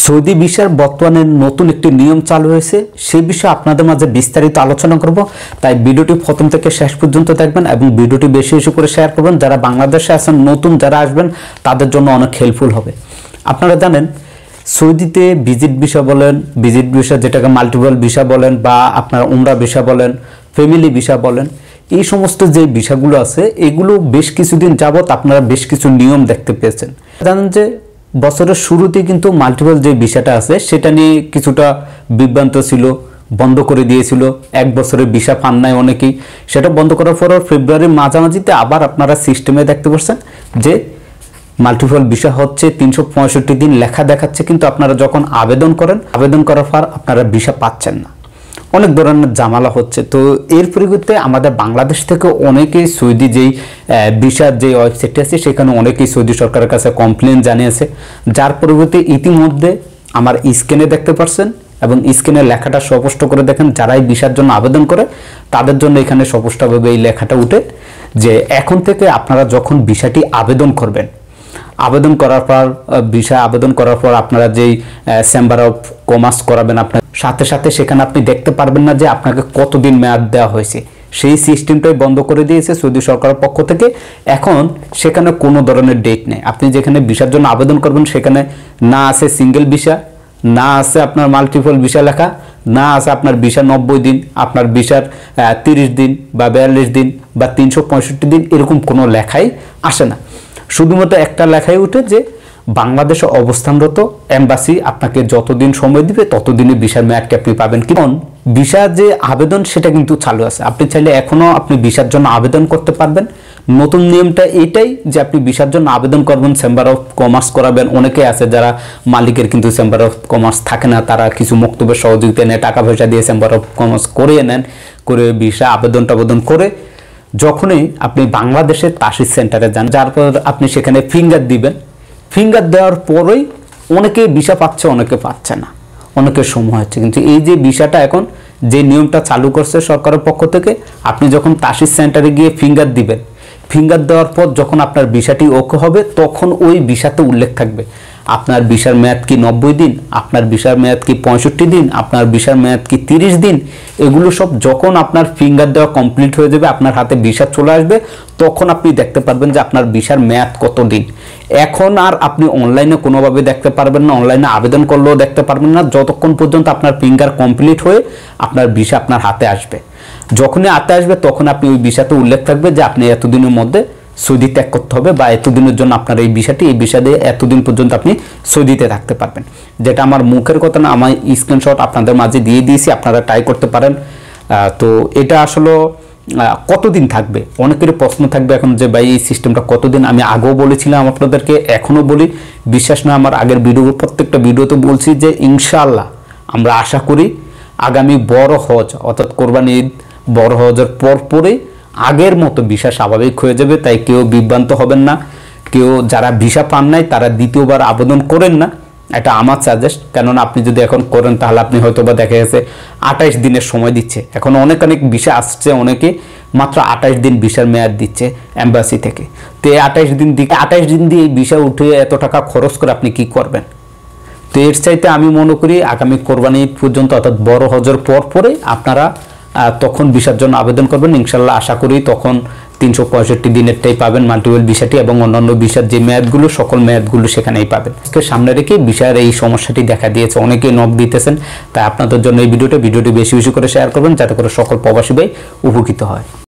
Saudi ভিসার বর্তমানে নতুন একটি নিয়ম চালু হয়েছে, সেই বিষয়ে আপনাদের মাঝে বিস্তারিত আলোচনা করব। তাই ভিডিওটি প্রথম থেকে শেষ পর্যন্ত দেখবেন এবং ভিডিওটি বেশি বেশি করে শেয়ার করবেন। যারা বাংলাদেশে আছেন, নতুন যারা আসবেন, তাদের জন্য অনেক হেল্পফুল হবে। আপনারা জানেন সৌদিতে ভিজিট ভিসা বলেন, ভিজিট ভিসা যেটাকে মাল্টিপল ভিসা বলেন, বা আপনার উমরা ভিসা বলেন, ফ্যামিলি ভিসা বলেন, এই সমস্ত যে ভিসাগুলো আছে এগুলো বেশ কিছুদিন যাবত আপনারা বেশ কিছু নিয়ম দেখতে পেয়েছেন। জানেন যে বছরের শুরুতে কিন্তু মাল্টিপল যে ভিসাটা আছে সেটা নিয়ে কিছুটা বিভ্রান্ত ছিল, বন্ধ করে দিয়েছিল। এক বছরের ভিসা পান নাই অনেকেই। সেটা বন্ধ করার পর ফেব্রুয়ারির মাঝামাঝিতে আবার আপনারা সিস্টেমে দেখতে পাচ্ছেন যে মাল্টিপল ভিসা হচ্ছে 365 দিন লেখা দেখাচ্ছে, কিন্তু আপনারা যখন আবেদন করেন, আবেদন করার পর আপনারা ভিসা পাচ্ছেন না, অনেক ধরনের ঝামেলা হচ্ছে। তো এর পরিবর্তে আমাদের বাংলাদেশ থেকে অনেকেই সৌদি যেই ভিসার যে ওয়েবসাইটটি আছে সেখানে অনেকেই সৌদি সরকারের কাছে কমপ্লেন জানিয়েছে, যার পরিবর্তে ইতিমধ্যে আমার স্ক্রিনে দেখতে পাচ্ছেন এবং স্ক্রিনে লেখাটা স্পষ্ট করে দেখেন, যারা এই ভিসার জন্য আবেদন করে তাদের জন্য এখানে স্পষ্টভাবে এই লেখাটা উঠে যে এখন থেকে আপনারা যখন ভিসাটি আবেদন করবেন, আবেদন করার পর ভিসা আবেদন করার পর আপনারা যেই চেম্বার অফ কমার্স করাবেন, আপনার সাথে সাথে সেখানে আপনি দেখতে পারবেন না যে আপনাকে কতদিন মেয়াদ দেওয়া হয়েছে। সেই সিস্টেমটাই বন্ধ করে দিয়েছে সৌদি সরকারের পক্ষ থেকে। এখন সেখানে কোনো ধরনের ডেট নেই। আপনি যেখানে ভিসার জন্য আবেদন করবেন সেখানে না আছে সিঙ্গেল ভিসা, না আছে আপনার মাল্টিপল ভিসা লেখা, না আছে আপনার ভিসা 90 দিন, আপনার ভিসার 30 দিন বা 42 দিন বা 365 দিন, এরকম কোনো লেখাই আসে না। শুধুমাত্র একটা লেখাই উঠে যে বাংলাদেশে অবস্থানরত এম্বাসি আপনাকে যতদিন সময় দিবে ততদিনই ভিসার মেয়াদকে আপনি পাবেন। কারণ ভিসা যে আবেদন সেটা কিন্তু চালু আছে, আপনি চাইলে এখনো আপনি ভিসার জন্য আবেদন করতে পারবেন। নতুন নিয়মটা এটাই যে আপনি ভিসার জন্য আবেদন করবেন, চেম্বার অফ কমার্স করাবেন। অনেকে আছে যারা মালিকের কিন্তু চেম্বার অফ কমার্স থাকে না, তারা কিছু বক্তব্যের সহযোগিতা নেয়, টাকা পয়সা দিয়ে চেম্বার অফ কমার্স করিয়ে নেন, করে ভিসা আবেদন করে যখনই আপনি বাংলাদেশের তাসিস সেন্টারে যান, যারপর আপনি সেখানে ফিঙ্গার দিবেন। ফিঙ্গার দেওয়ার পরেই অনেকে ভিসা পাচ্ছে, অনেকে পাচ্ছে না, অনেকের সময় হচ্ছে। কিন্তু এই যে ভিসাটা এখন যে নিয়মটা চালু করছে সরকারের পক্ষ থেকে, আপনি যখন তাসিস সেন্টারে গিয়ে ফিঙ্গার দিবেন, ফিঙ্গার দেওয়ার পর যখন আপনার ভিসাটি ওকে হবে, তখন ওই ভিসাতে উল্লেখ থাকবে আপনার ভিসার মেয়াদ কি 90 দিন, আপনার ভিসার মেয়াদ কি 65 দিন, আপনার ভিসার মেয়াদ কি 30 দিন। এগুলো সব যখন আপনার ফিঙ্গার দেওয়া কমপ্লিট হয়ে যাবে, আপনার হাতে ভিসা চলে আসবে, তখন আপনি দেখতে পারবেন যে আপনার ভিসার মেয়াদ কত দিন। এখন আর আপনি অনলাইনে কোনোভাবে দেখতে পারবেন না, অনলাইনে আবেদন করলেও দেখতে পারবেন না, যতক্ষণ পর্যন্ত আপনার ফিঙ্গার কমপ্লিট হয়ে আপনার ভিসা আপনার হাতে আসবে। যখনই হাতে আসবে তখন আপনি ওই ভিসাতে উল্লেখ থাকবে যে আপনি এতদিনের মধ্যে সৌদি ত্যাগ করতে হবে, বা এতদিনের জন্য আপনার এই ভিসাটি, এই ভিসা দিয়ে এতদিন পর্যন্ত আপনি সৌদিতে থাকতে পারবেন। যেটা আমার মুখের কথা না, আমার স্ক্রিনশট আপনাদের মাঝে দিয়ে দিয়েছি, আপনারা ট্রাই করতে পারেন। তো এটা আসলে কতদিন থাকবে, অনেকেরই প্রশ্ন থাকবে এখন যে ভাই এই সিস্টেমটা কতদিন। আমি আগেও বলেছিলাম আপনাদেরকে, এখনও বলি, বিশ্বাস না আমার আগের ভিডিও, প্রত্যেকটা ভিডিওতে বলছি যে ইনশাআল্লাহ আমরা আশা করি আগামী বড় হজ অর্থাৎ কোরবানি ঈদ, বড় হজের পরেই আগের মতো ভিসা স্বাভাবিক হয়ে যাবে। তাই কেউ বিভ্রান্ত হবেন না, কেউ যারা ভিসা পান নাই তারা দ্বিতীয়বার আবেদন করেন না, এটা আমার সাজেস্ট। কেননা আপনি যদি এখন করেন তাহলে আপনি হয়তো বা দেখা গেছে 28 দিনের সময় দিচ্ছে। এখন অনেক ভিসা আসছে, অনেকে মাত্র 28 দিন ভিসার মেয়াদ দিচ্ছে এম্বাসি থেকে। তো এই 28 দিন দিয়ে এই ভিসা উঠে এত টাকা খরচ করে আপনি কি করবেন? তো এর চাইতে আমি মনে করি আগামী কোরবানি ঈদ পর্যন্ত অর্থাৎ বড় হজের পরে আপনারা তখন ভিসার জন্য আবেদন করবেন। ইনশাল্লাহ আশা করি তখন 365 দিনেরটাই পাবেন মাল্টিপল ভিসাটি, এবং অন্যান্য ভিসার যে মেয়াদগুলো সকল মেয়াদগুলো সেখানেই পাবেন। সামনে রেখে ভিসার এই সমস্যাটি দেখা দিয়েছে, অনেকেই নক দিতেছেন। তাই আপনাদের জন্য এই ভিডিওটি বেশি বেশি করে শেয়ার করবেন, যাতে করে সকল প্রবাসী ভাই উপকৃত হয়।